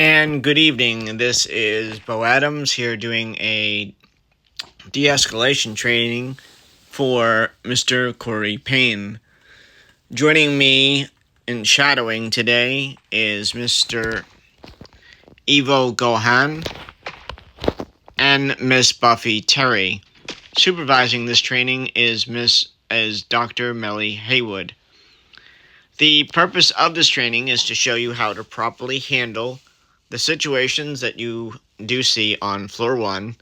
And good evening. This is Bo Adams here doing a de-escalation training for Mr. Corey Payne. Joining me in shadowing today is Mr. Ivo Gohan and Miss Buffy Terry. Supervising this training is Dr. Melly Haywood. The purpose of this training is to show you how to properly handle the situations that you do see on floor 1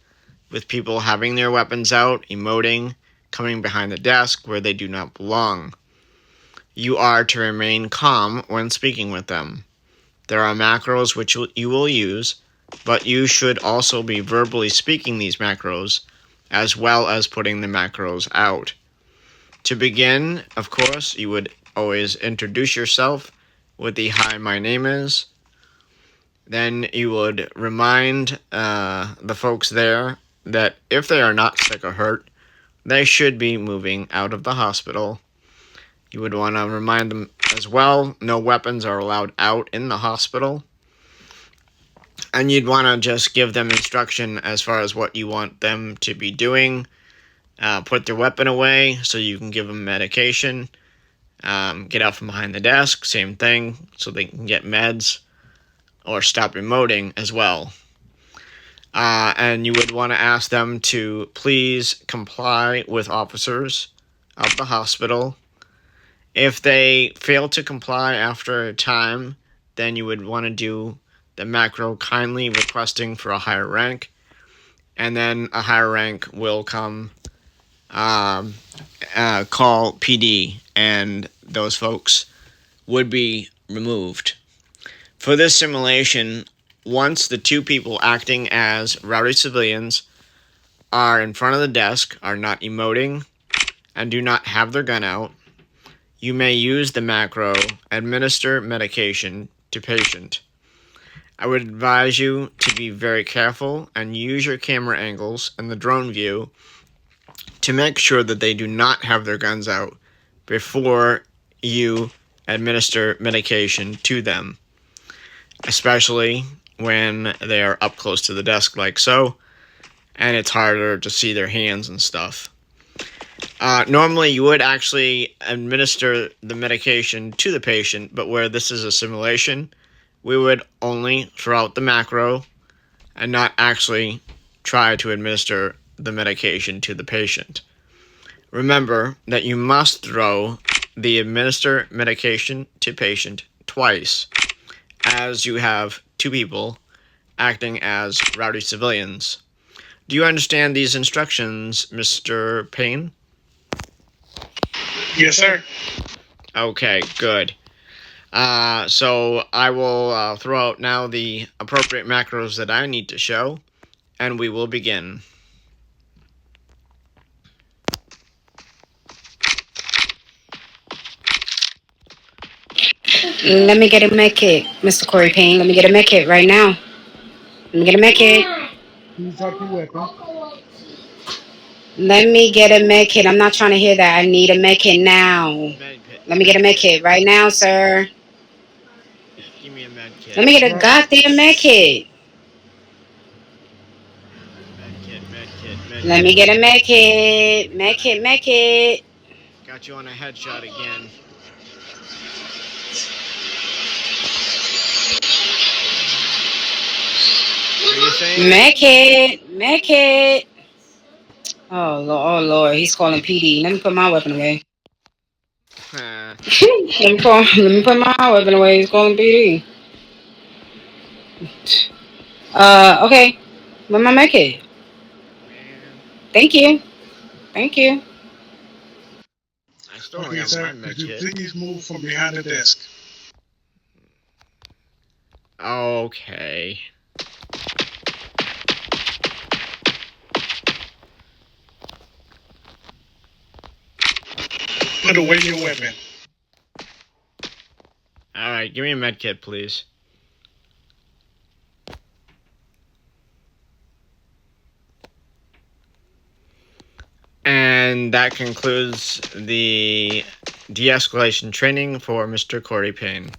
with people having their weapons out, emoting, coming behind the desk where they do not belong. You are to remain calm when speaking with them. There are macros which you will use, but you should also be verbally speaking these macros as well as putting the macros out. To begin, of course, you would always introduce yourself with the "Hi, my name is." Then you would remind the folks there that if they are not sick or hurt, they should be moving out of the hospital. You would want to remind them as well, no weapons are allowed out in the hospital. And you'd want to just give them instruction as far as what you want them to be doing. Put their weapon away so you can give them medication. Get out from behind the desk, same thing, so they can get meds. Or stop emoting as well. And you would want to ask them to please comply with officers of the hospital. If they fail to comply after a time, then you would want to do the macro kindly requesting for a higher rank. And then a higher rank will come call PD, and those folks would be removed. For this simulation, once the two people acting as rowdy civilians are in front of the desk, are not emoting, and do not have their gun out, you may use the macro administer medication to patient. I would advise you to be very careful and use your camera angles and the drone view to make sure that they do not have their guns out before you administer medication to them, especially when they are up close to the desk like so, and it's harder to see their hands and stuff. Normally, you would actually administer the medication to the patient, but where this is a simulation, we would only throw out the macro and not actually try to administer the medication to the patient. Remember that you must throw the administer medication to patient twice, as you have two people acting as rowdy civilians. Do you understand these instructions, Mr. Payne? Yes, sir. Okay, good. So I will throw out now the appropriate macros that I need to show, and we will begin. Let me get a med kit, Mr. Corey Payne. Let me get a med kit right now. Let me get a med kit. Please drop your weapon. Let me get a med kit. I'm not trying to hear that. I need a med kit now. Let me get a med kit right now, sir. Give me a med kit. Let me get a goddamn med kit. Let me get a med kit. Med kit, med kit. Got you on a headshot again. What are you saying? Med kit, med kit. Oh Lord, he's calling PD. Let me put my weapon away. let me put my weapon away. He's calling PD. Okay. Where's my med kit? Thank you. Thank you. I still Okay, have sir. my med Could you kit. please move from behind the desk? Okay. Put away your weapon. Alright, give me a med kit, please. And that concludes the de-escalation training for Mr. Corey Payne.